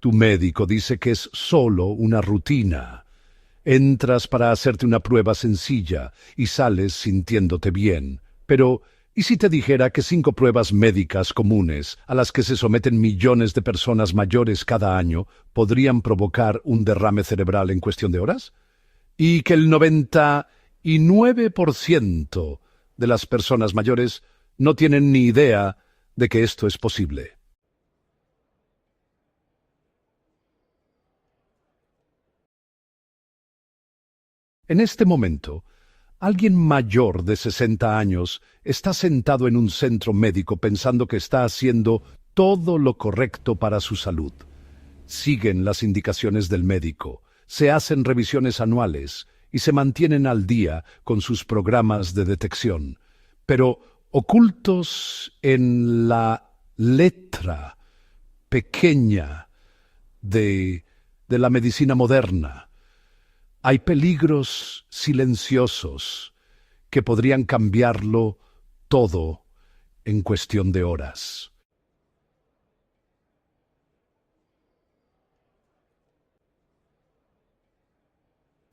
Tu médico dice que es solo una rutina. Entras para hacerte una prueba sencilla y sales sintiéndote bien. Pero, ¿y si te dijera que 5 pruebas médicas comunes a las que se someten millones de personas mayores cada año podrían provocar un derrame cerebral en cuestión de horas? Y que el 99% de las personas mayores no tienen ni idea de que esto es posible. En este momento, alguien mayor de 60 años está sentado en un centro médico pensando que está haciendo todo lo correcto para su salud. Siguen las indicaciones del médico, se hacen revisiones anuales y se mantienen al día con sus programas de detección. Pero ocultos en la letra pequeña de la medicina moderna, hay peligros silenciosos que podrían cambiarlo todo en cuestión de horas.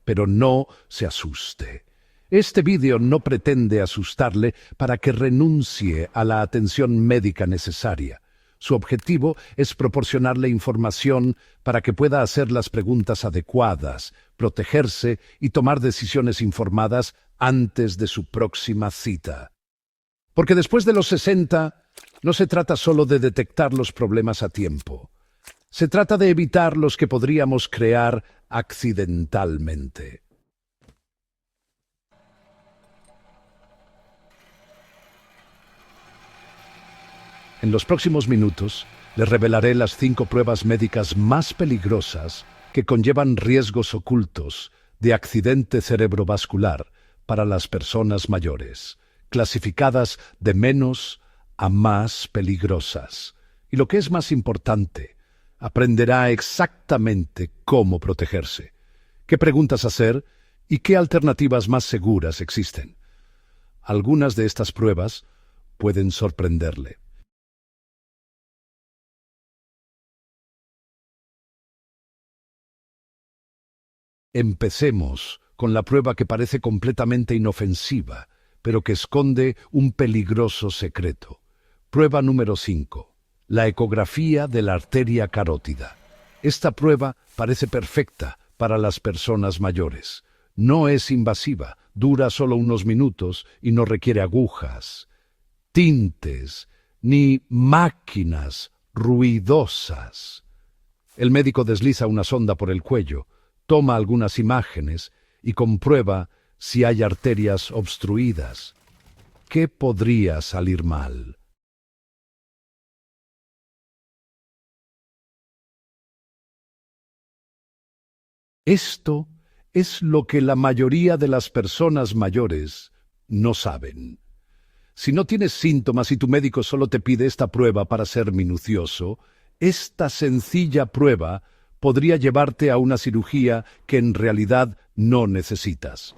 Pero no se asuste. Este vídeo no pretende asustarle para que renuncie a la atención médica necesaria. Su objetivo es proporcionarle información para que pueda hacer las preguntas adecuadas, protegerse y tomar decisiones informadas antes de su próxima cita. Porque después de los 60, no se trata solo de detectar los problemas a tiempo. Se trata de evitar los que podríamos crear accidentalmente. En los próximos minutos, les revelaré las 5 pruebas médicas más peligrosas que conllevan riesgos ocultos de accidente cerebrovascular para las personas mayores, clasificadas de menos a más peligrosas. Y lo que es más importante, aprenderá exactamente cómo protegerse, qué preguntas hacer y qué alternativas más seguras existen. Algunas de estas pruebas pueden sorprenderle. Empecemos con la prueba que parece completamente inofensiva, pero que esconde un peligroso secreto. Prueba número 5. La ecografía de la arteria carótida. Esta prueba parece perfecta para las personas mayores. No es invasiva, dura solo unos minutos y no requiere agujas, tintes ni máquinas ruidosas. El médico desliza una sonda por el cuello, toma algunas imágenes y comprueba si hay arterias obstruidas. ¿Qué podría salir mal? Esto es lo que la mayoría de las personas mayores no saben. Si no tienes síntomas y tu médico solo te pide esta prueba para ser minucioso, esta sencilla prueba podría llevarte a una cirugía que en realidad no necesitas.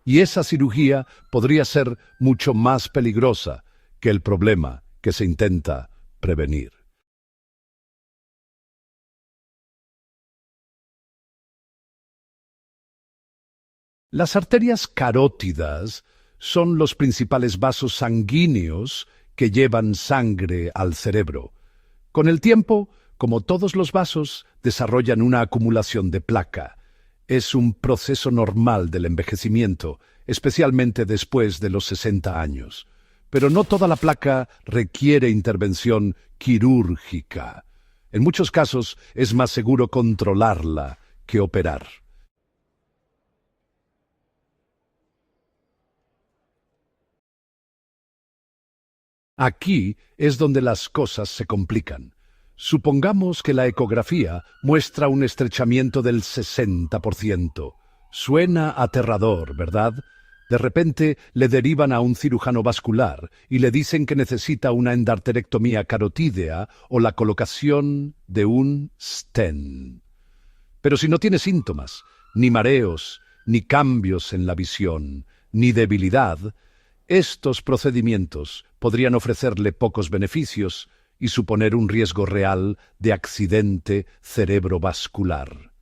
Y esa cirugía podría ser mucho más peligrosa que el problema que se intenta prevenir. Las arterias carótidas son los principales vasos sanguíneos que llevan sangre al cerebro. Con el tiempo, como todos los vasos, desarrollan una acumulación de placa. Es un proceso normal del envejecimiento, especialmente después de los 60 años. Pero no toda la placa requiere intervención quirúrgica. En muchos casos es más seguro controlarla que operar. Aquí es donde las cosas se complican. Supongamos que la ecografía muestra un estrechamiento del 60%. Suena aterrador, ¿verdad? De repente le derivan a un cirujano vascular y le dicen que necesita una endarterectomía carotídea o la colocación de un stent. Pero si no tiene síntomas, ni mareos, ni cambios en la visión, ni debilidad, estos procedimientos podrían ofrecerle pocos beneficios y suponer un riesgo real de accidente cerebrovascular.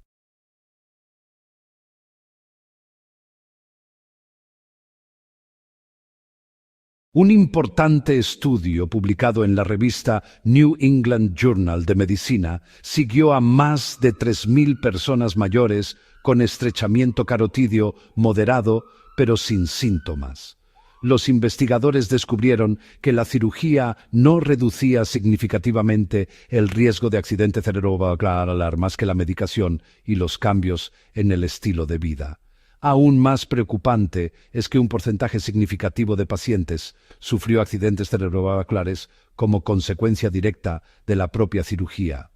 Un importante estudio publicado en la revista New England Journal de Medicina siguió a más de 3.000 personas mayores con estrechamiento carotídeo moderado pero sin síntomas. Los investigadores descubrieron que la cirugía no reducía significativamente el riesgo de accidente cerebrovascular más que la medicación y los cambios en el estilo de vida. Aún más preocupante es que un porcentaje significativo de pacientes sufrió accidentes cerebrovasculares como consecuencia directa de la propia cirugía.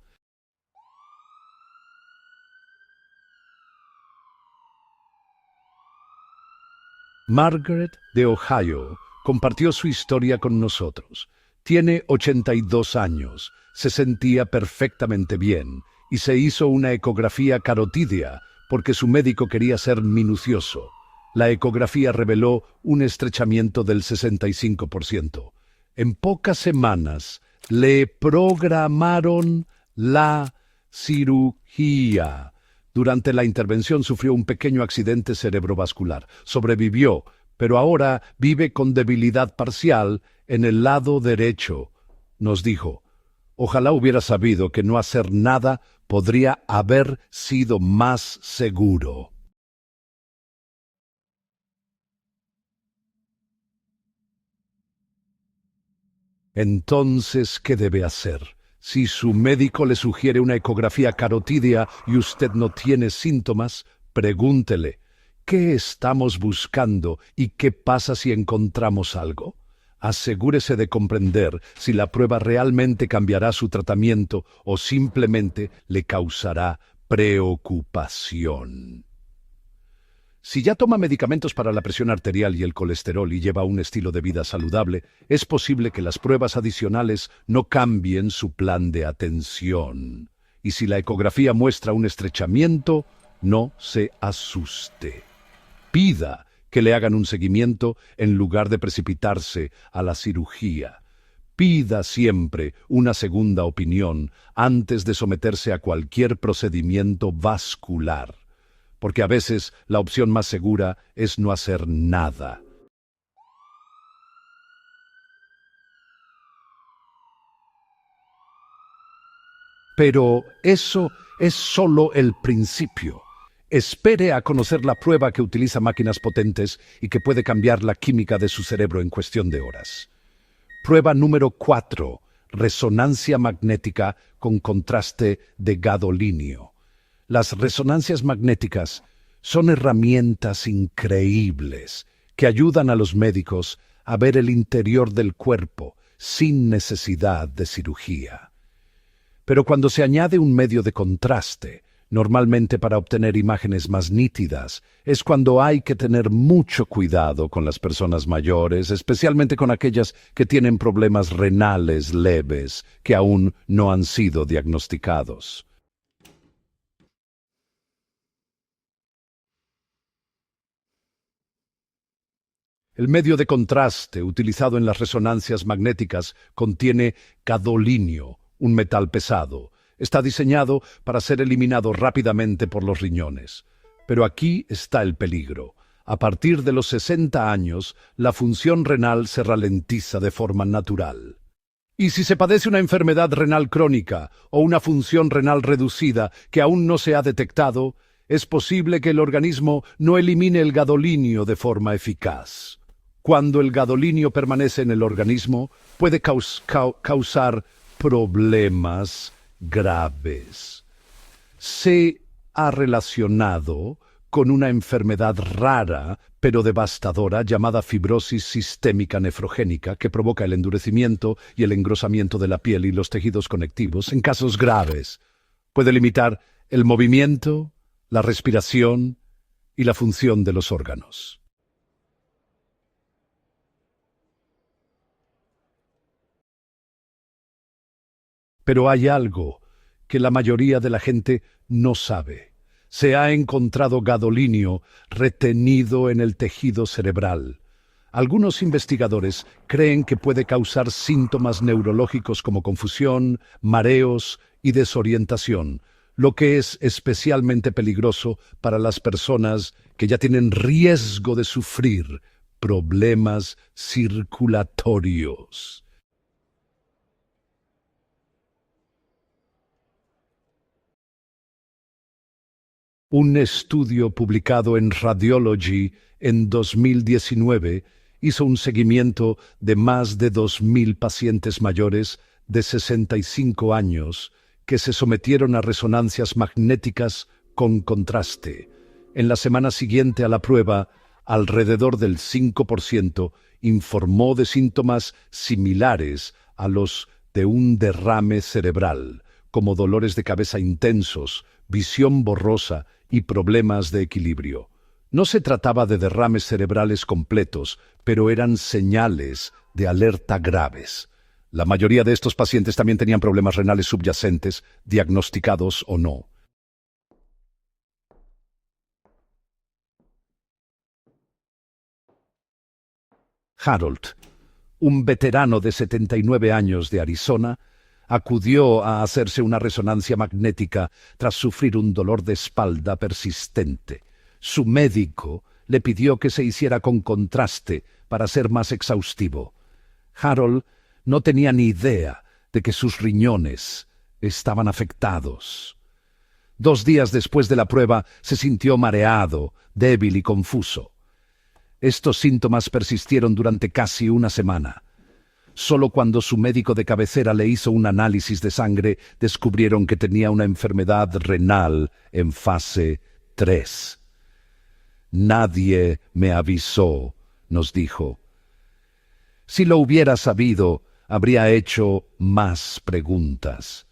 Margaret de Ohio compartió su historia con nosotros. Tiene 82 años, se sentía perfectamente bien y se hizo una ecografía carotídea porque su médico quería ser minucioso. La ecografía reveló un estrechamiento del 65%. En pocas semanas le programaron la cirugía. Durante la intervención sufrió un pequeño accidente cerebrovascular. Sobrevivió, pero ahora vive con debilidad parcial en el lado derecho. Nos dijo, ojalá hubiera sabido que no hacer nada podría haber sido más seguro. Entonces, ¿qué debe hacer? Si su médico le sugiere una ecografía carotídea y usted no tiene síntomas, pregúntele, ¿qué estamos buscando y qué pasa si encontramos algo? Asegúrese de comprender si la prueba realmente cambiará su tratamiento o simplemente le causará preocupación. Si ya toma medicamentos para la presión arterial y el colesterol y lleva un estilo de vida saludable, es posible que las pruebas adicionales no cambien su plan de atención. Y si la ecografía muestra un estrechamiento, no se asuste. Pida que le hagan un seguimiento en lugar de precipitarse a la cirugía. Pida siempre una segunda opinión antes de someterse a cualquier procedimiento vascular, porque a veces la opción más segura es no hacer nada. Pero eso es solo el principio. Espere a conocer la prueba que utiliza máquinas potentes y que puede cambiar la química de su cerebro en cuestión de horas. Prueba número 4. Resonancia magnética con contraste de gadolinio. Las resonancias magnéticas son herramientas increíbles que ayudan a los médicos a ver el interior del cuerpo sin necesidad de cirugía. Pero cuando se añade un medio de contraste, normalmente para obtener imágenes más nítidas, es cuando hay que tener mucho cuidado con las personas mayores, especialmente con aquellas que tienen problemas renales leves que aún no han sido diagnosticados. El medio de contraste utilizado en las resonancias magnéticas contiene gadolinio, un metal pesado. Está diseñado para ser eliminado rápidamente por los riñones. Pero aquí está el peligro. A partir de los 60 años, la función renal se ralentiza de forma natural. Y si se padece una enfermedad renal crónica o una función renal reducida que aún no se ha detectado, es posible que el organismo no elimine el gadolinio de forma eficaz. Cuando el gadolinio permanece en el organismo, puede causar problemas graves. Se ha relacionado con una enfermedad rara pero devastadora llamada fibrosis sistémica nefrogénica que provoca el endurecimiento y el engrosamiento de la piel y los tejidos conectivos en casos graves. Puede limitar el movimiento, la respiración y la función de los órganos. Pero hay algo que la mayoría de la gente no sabe. Se ha encontrado gadolinio retenido en el tejido cerebral. Algunos investigadores creen que puede causar síntomas neurológicos como confusión, mareos y desorientación, lo que es especialmente peligroso para las personas que ya tienen riesgo de sufrir problemas circulatorios. Un estudio publicado en Radiology en 2019 hizo un seguimiento de más de 2.000 pacientes mayores de 65 años que se sometieron a resonancias magnéticas con contraste. En la semana siguiente a la prueba, alrededor del 5% informó de síntomas similares a los de un derrame cerebral, como dolores de cabeza intensos, visión borrosa y problemas de equilibrio. No se trataba de derrames cerebrales completos, pero eran señales de alerta graves. La mayoría de estos pacientes también tenían problemas renales subyacentes, diagnosticados o no. Harold, un veterano de 79 años de Arizona, acudió a hacerse una resonancia magnética tras sufrir un dolor de espalda persistente. Su médico le pidió que se hiciera con contraste para ser más exhaustivo. Harold no tenía ni idea de que sus riñones estaban afectados. 2 días después de la prueba se sintió mareado, débil y confuso. Estos síntomas persistieron durante casi una semana. Solo cuando su médico de cabecera le hizo un análisis de sangre, descubrieron que tenía una enfermedad renal en fase 3. Nadie me avisó, nos dijo. Si lo hubiera sabido, habría hecho más preguntas.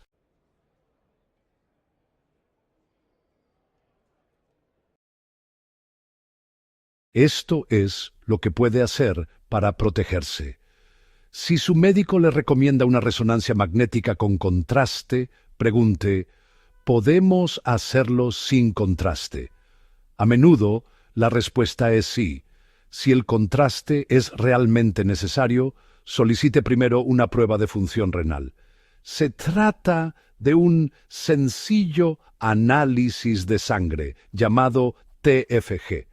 Esto es lo que puede hacer para protegerse. Si su médico le recomienda una resonancia magnética con contraste, pregunte, ¿podemos hacerlo sin contraste? A menudo, la respuesta es sí. Si el contraste es realmente necesario, solicite primero una prueba de función renal. Se trata de un sencillo análisis de sangre, llamado TFG,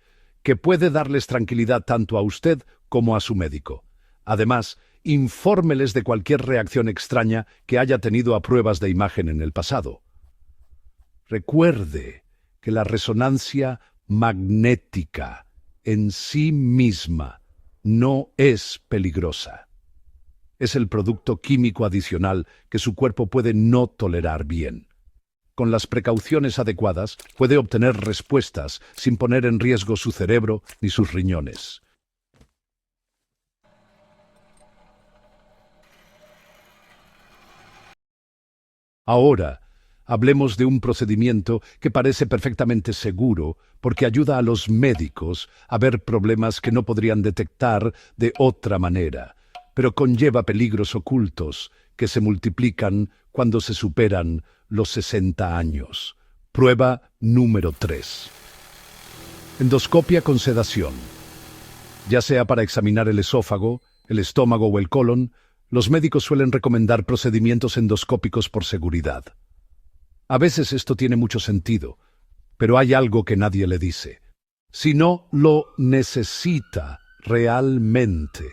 que puede darles tranquilidad tanto a usted como a su médico. Además, infórmeles de cualquier reacción extraña que haya tenido a pruebas de imagen en el pasado. Recuerde que la resonancia magnética en sí misma no es peligrosa. Es el producto químico adicional que su cuerpo puede no tolerar bien. Con las precauciones adecuadas, puede obtener respuestas sin poner en riesgo su cerebro ni sus riñones. Ahora, hablemos de un procedimiento que parece perfectamente seguro porque ayuda a los médicos a ver problemas que no podrían detectar de otra manera, pero conlleva peligros ocultos que se multiplican cuando se superan los 60 años. Prueba número 3. Endoscopia con sedación. Ya sea para examinar el esófago, el estómago o el colon, los médicos suelen recomendar procedimientos endoscópicos por seguridad. A veces esto tiene mucho sentido, pero hay algo que nadie le dice. Si no lo necesita realmente,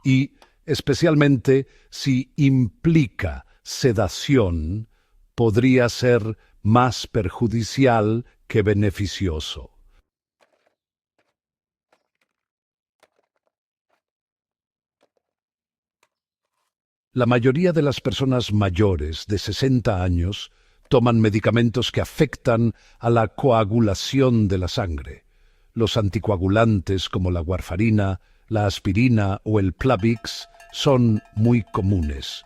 y especialmente si implica sedación, podría ser más perjudicial que beneficioso. La mayoría de las personas mayores de 60 años toman medicamentos que afectan a la coagulación de la sangre. Los anticoagulantes como la warfarina, la aspirina o el Plavix son muy comunes.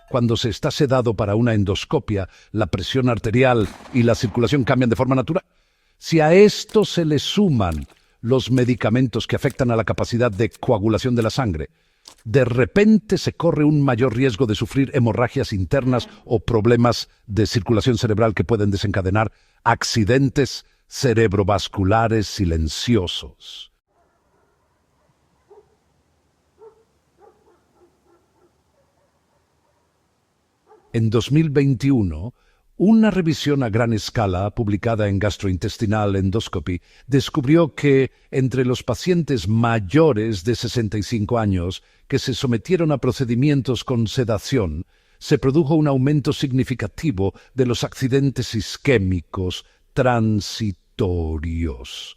Cuando se está sedado para una endoscopia, la presión arterial y la circulación cambian de forma natural. Si a esto se le suman los medicamentos que afectan a la capacidad de coagulación de la sangre, de repente se corre un mayor riesgo de sufrir hemorragias internas o problemas de circulación cerebral que pueden desencadenar accidentes cerebrovasculares silenciosos. En 2021, una revisión a gran escala publicada en Gastrointestinal Endoscopy descubrió que entre los pacientes mayores de 65 años que se sometieron a procedimientos con sedación, se produjo un aumento significativo de los accidentes isquémicos transitorios,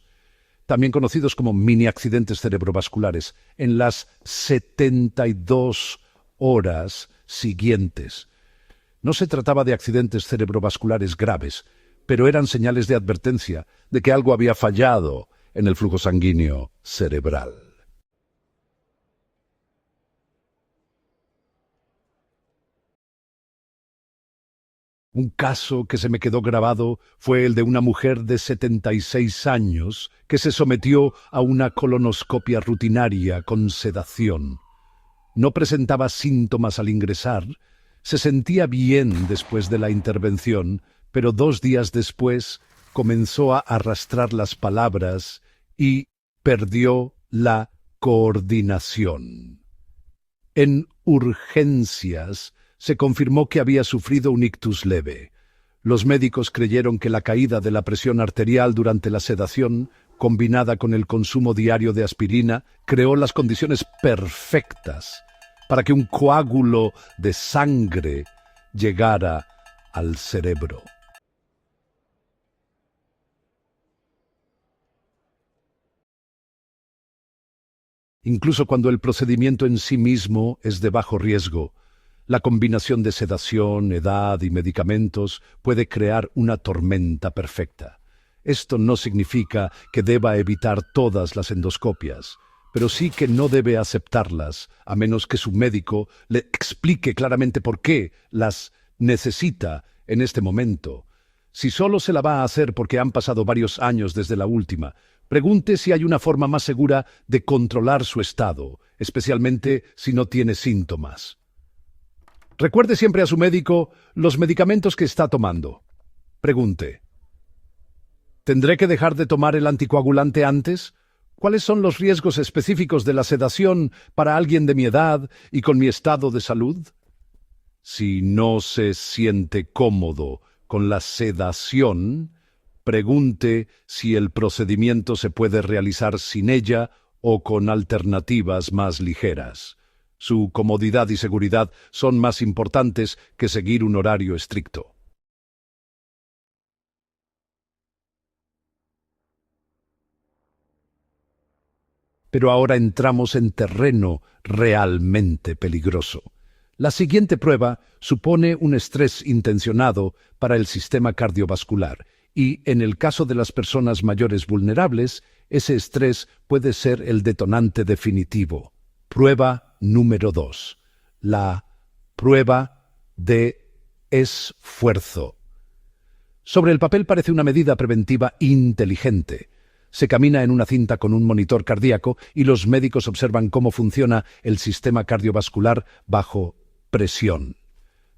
también conocidos como mini accidentes cerebrovasculares, en las 72 horas siguientes. No se trataba de accidentes cerebrovasculares graves, pero eran señales de advertencia de que algo había fallado en el flujo sanguíneo cerebral. Un caso que se me quedó grabado fue el de una mujer de 76 años que se sometió a una colonoscopia rutinaria con sedación. No presentaba síntomas al ingresar, se sentía bien después de la intervención, pero 2 días después comenzó a arrastrar las palabras y perdió la coordinación. En urgencias se confirmó que había sufrido un ictus leve. Los médicos creyeron que la caída de la presión arterial durante la sedación, combinada con el consumo diario de aspirina, creó las condiciones perfectas para que un coágulo de sangre llegara al cerebro. Incluso cuando el procedimiento en sí mismo es de bajo riesgo, la combinación de sedación, edad y medicamentos puede crear una tormenta perfecta. Esto no significa que deba evitar todas las endoscopias, pero sí que no debe aceptarlas a menos que su médico le explique claramente por qué las necesita en este momento. Si solo se la va a hacer porque han pasado varios años desde la última, pregunte si hay una forma más segura de controlar su estado, especialmente si no tiene síntomas. Recuerde siempre a su médico los medicamentos que está tomando. Pregunte: ¿tendré que dejar de tomar el anticoagulante antes? ¿Cuáles son los riesgos específicos de la sedación para alguien de mi edad y con mi estado de salud? Si no se siente cómodo con la sedación, pregunte si el procedimiento se puede realizar sin ella o con alternativas más ligeras. Su comodidad y seguridad son más importantes que seguir un horario estricto. Pero ahora entramos en terreno realmente peligroso. La siguiente prueba supone un estrés intencionado para el sistema cardiovascular y, en el caso de las personas mayores vulnerables, ese estrés puede ser el detonante definitivo. Prueba número 2. La prueba de esfuerzo. Sobre el papel parece una medida preventiva inteligente. Se camina en una cinta con un monitor cardíaco y los médicos observan cómo funciona el sistema cardiovascular bajo presión.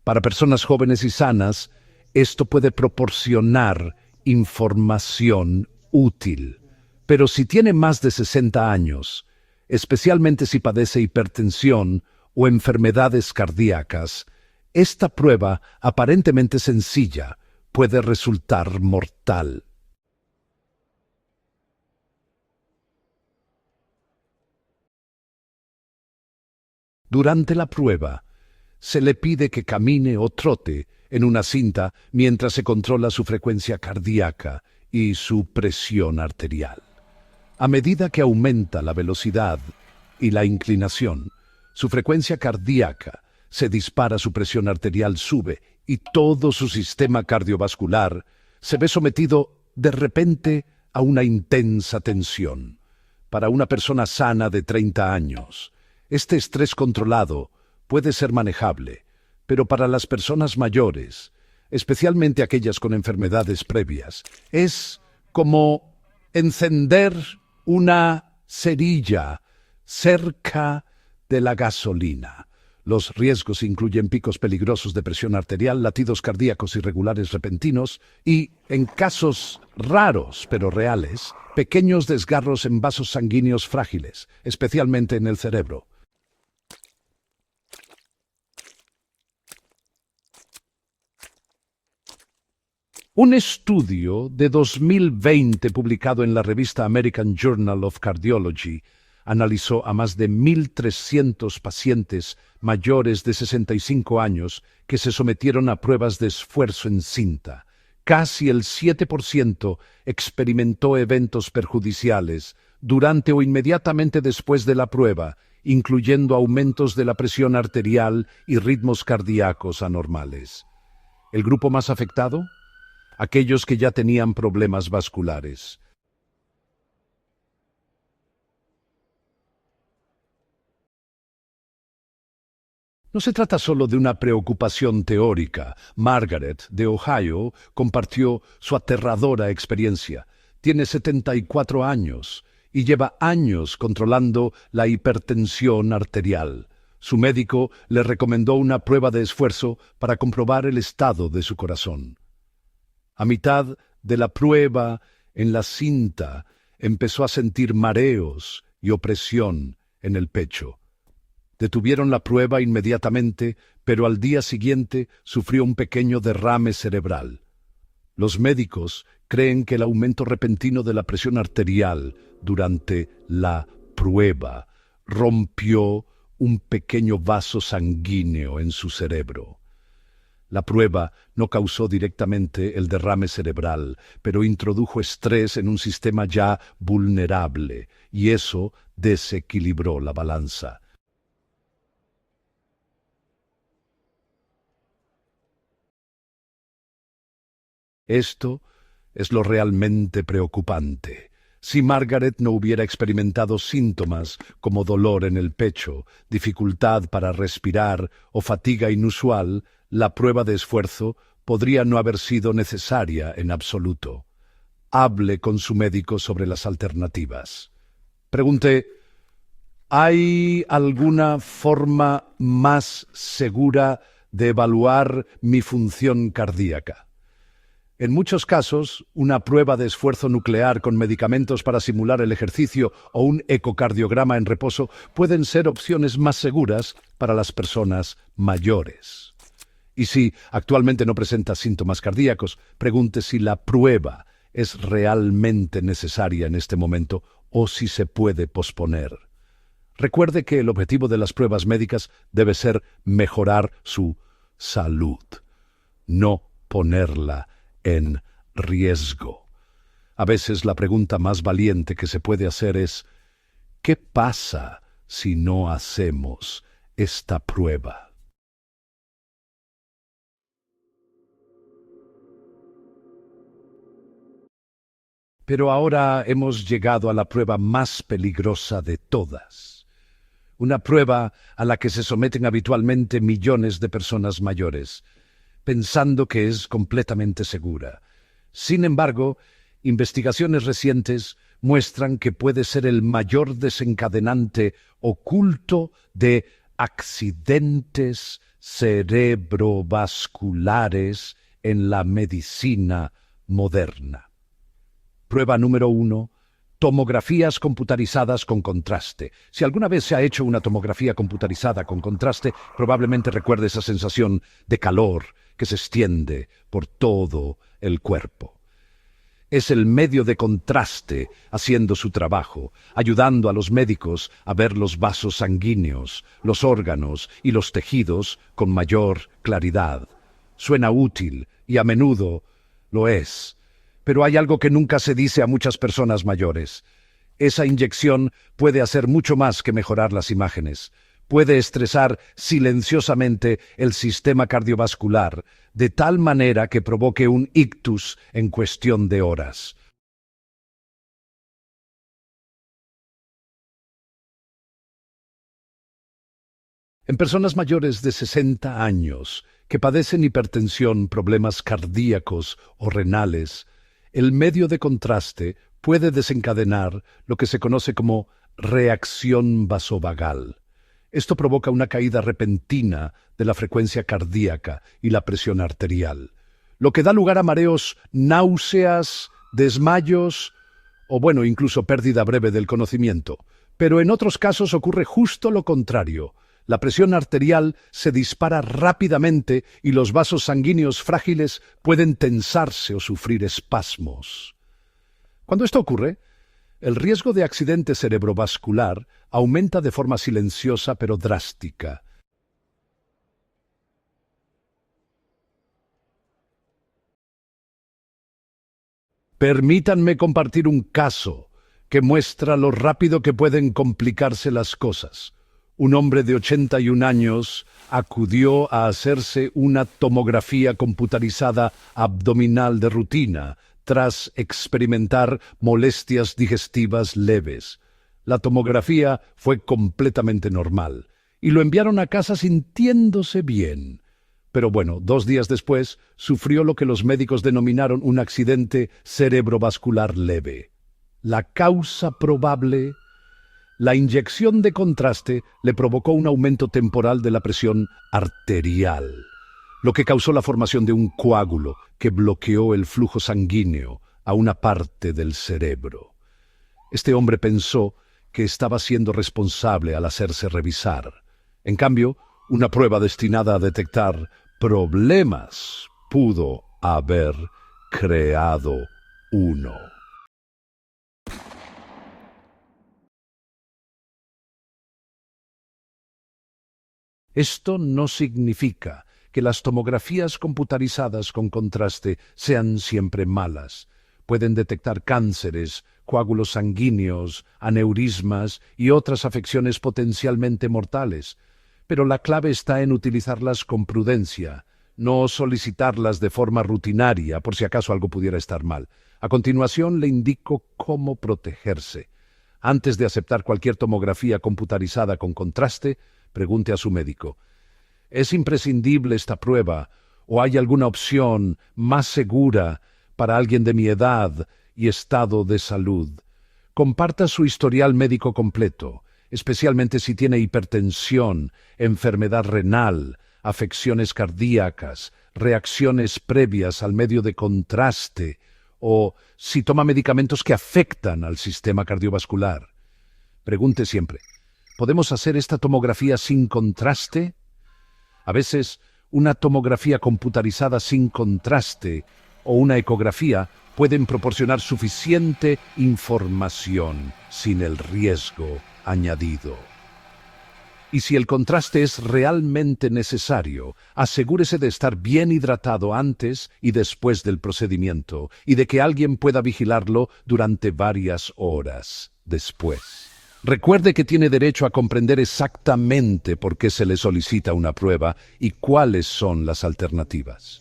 Para personas jóvenes y sanas, esto puede proporcionar información útil. Pero si tiene más de 60 años, especialmente si padece hipertensión o enfermedades cardíacas, esta prueba, aparentemente sencilla, puede resultar mortal. Durante la prueba, se le pide que camine o trote en una cinta mientras se controla su frecuencia cardíaca y su presión arterial. A medida que aumenta la velocidad y la inclinación, su frecuencia cardíaca se dispara, su presión arterial sube y todo su sistema cardiovascular se ve sometido de repente a una intensa tensión. Para una persona sana de 30 años, este estrés controlado puede ser manejable, pero para las personas mayores, especialmente aquellas con enfermedades previas, es como encender una cerilla cerca de la gasolina. Los riesgos incluyen picos peligrosos de presión arterial, latidos cardíacos irregulares repentinos y, en casos raros pero reales, pequeños desgarros en vasos sanguíneos frágiles, especialmente en el cerebro. Un estudio de 2020 publicado en la revista American Journal of Cardiology analizó a más de 1.300 pacientes mayores de 65 años que se sometieron a pruebas de esfuerzo en cinta. Casi el 7% experimentó eventos perjudiciales durante o inmediatamente después de la prueba, incluyendo aumentos de la presión arterial y ritmos cardíacos anormales. ¿El grupo más afectado? Aquellos que ya tenían problemas vasculares. No se trata solo de una preocupación teórica. Margaret, de Ohio, compartió su aterradora experiencia. Tiene 74 años y lleva años controlando la hipertensión arterial. Su médico le recomendó una prueba de esfuerzo para comprobar el estado de su corazón. A mitad de la prueba, en la cinta, empezó a sentir mareos y opresión en el pecho. Detuvieron la prueba inmediatamente, pero al día siguiente sufrió un pequeño derrame cerebral. Los médicos creen que el aumento repentino de la presión arterial durante la prueba rompió un pequeño vaso sanguíneo en su cerebro. La prueba no causó directamente el derrame cerebral, pero introdujo estrés en un sistema ya vulnerable, y eso desequilibró la balanza. Esto es lo realmente preocupante. Si Margaret no hubiera experimentado síntomas como dolor en el pecho, dificultad para respirar o fatiga inusual, la prueba de esfuerzo podría no haber sido necesaria en absoluto. Hable con su médico sobre las alternativas. Pregunte, ¿hay alguna forma más segura de evaluar mi función cardíaca? En muchos casos, una prueba de esfuerzo nuclear con medicamentos para simular el ejercicio o un ecocardiograma en reposo pueden ser opciones más seguras para las personas mayores. Y si actualmente no presenta síntomas cardíacos, pregunte si la prueba es realmente necesaria en este momento o si se puede posponer. Recuerde que el objetivo de las pruebas médicas debe ser mejorar su salud, no ponerla en riesgo. A veces la pregunta más valiente que se puede hacer es, ¿qué pasa si no hacemos esta prueba? Pero ahora hemos llegado a la prueba más peligrosa de todas. Una prueba a la que se someten habitualmente millones de personas mayores, pensando que es completamente segura. Sin embargo, investigaciones recientes muestran que puede ser el mayor desencadenante oculto de accidentes cerebrovasculares en la medicina moderna. Prueba número 1. Tomografías computarizadas con contraste. Si alguna vez se ha hecho una tomografía computarizada con contraste, probablemente recuerde esa sensación de calor que se extiende por todo el cuerpo. Es el medio de contraste haciendo su trabajo, ayudando a los médicos a ver los vasos sanguíneos, los órganos y los tejidos con mayor claridad. Suena útil y a menudo lo es. Pero hay algo que nunca se dice a muchas personas mayores. Esa inyección puede hacer mucho más que mejorar las imágenes. Puede estresar silenciosamente el sistema cardiovascular, de tal manera que provoque un ictus en cuestión de horas. En personas mayores de 60 años que padecen hipertensión, problemas cardíacos o renales, el medio de contraste puede desencadenar lo que se conoce como reacción vasovagal. Esto provoca una caída repentina de la frecuencia cardíaca y la presión arterial, lo que da lugar a mareos, náuseas, desmayos o, incluso pérdida breve del conocimiento. Pero en otros casos ocurre justo lo contrario. La presión arterial se dispara rápidamente y los vasos sanguíneos frágiles pueden tensarse o sufrir espasmos. Cuando esto ocurre, el riesgo de accidente cerebrovascular aumenta de forma silenciosa pero drástica. Permítanme compartir un caso que muestra lo rápido que pueden complicarse las cosas. Un hombre de 81 años acudió a hacerse una tomografía computarizada abdominal de rutina tras experimentar molestias digestivas leves. La tomografía fue completamente normal y lo enviaron a casa sintiéndose bien. Pero bueno, 2 días después sufrió lo que los médicos denominaron un accidente cerebrovascular leve. La causa probable: la inyección de contraste le provocó un aumento temporal de la presión arterial, lo que causó la formación de un coágulo que bloqueó el flujo sanguíneo a una parte del cerebro. Este hombre pensó que estaba siendo responsable al hacerse revisar. En cambio, una prueba destinada a detectar problemas pudo haber creado uno. Esto no significa que las tomografías computarizadas con contraste sean siempre malas. Pueden detectar cánceres, coágulos sanguíneos, aneurismas y otras afecciones potencialmente mortales. Pero la clave está en utilizarlas con prudencia, no solicitarlas de forma rutinaria por si acaso algo pudiera estar mal. A continuación le indico cómo protegerse. Antes de aceptar cualquier tomografía computarizada con contraste, pregunte a su médico: ¿es imprescindible esta prueba o hay alguna opción más segura para alguien de mi edad y estado de salud? Comparta su historial médico completo, especialmente si tiene hipertensión, enfermedad renal, afecciones cardíacas, reacciones previas al medio de contraste o si toma medicamentos que afectan al sistema cardiovascular. Pregunte siempre: ¿podemos hacer esta tomografía sin contraste? A veces, una tomografía computarizada sin contraste o una ecografía pueden proporcionar suficiente información sin el riesgo añadido. Y si el contraste es realmente necesario, asegúrese de estar bien hidratado antes y después del procedimiento y de que alguien pueda vigilarlo durante varias horas después. Recuerde que tiene derecho a comprender exactamente por qué se le solicita una prueba y cuáles son las alternativas.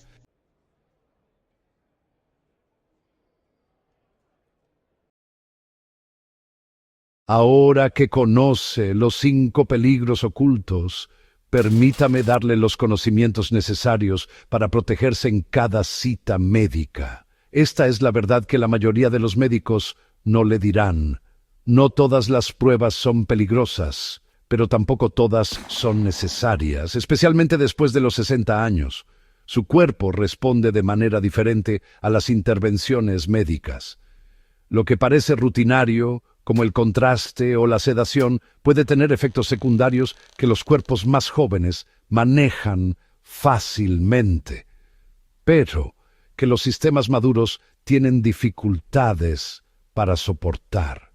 Ahora que conoce los 5 peligros ocultos, permítame darle los conocimientos necesarios para protegerse en cada cita médica. Esta es la verdad que la mayoría de los médicos no le dirán. No todas las pruebas son peligrosas, pero tampoco todas son necesarias, especialmente después de los 60 años. Su cuerpo responde de manera diferente a las intervenciones médicas. Lo que parece rutinario, como el contraste o la sedación, puede tener efectos secundarios que los cuerpos más jóvenes manejan fácilmente, pero que los sistemas maduros tienen dificultades para soportar.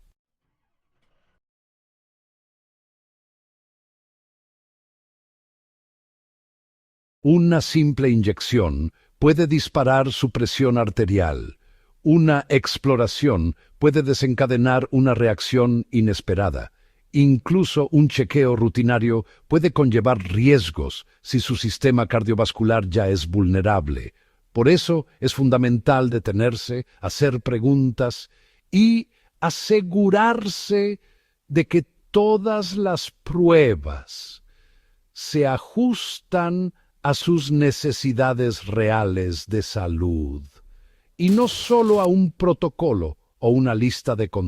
Una simple inyección puede disparar su presión arterial. Una exploración puede desencadenar una reacción inesperada. Incluso un chequeo rutinario puede conllevar riesgos si su sistema cardiovascular ya es vulnerable. Por eso es fundamental detenerse, hacer preguntas y asegurarse de que todas las pruebas se ajustan a sus necesidades reales de salud y no solo a un protocolo o una lista de control.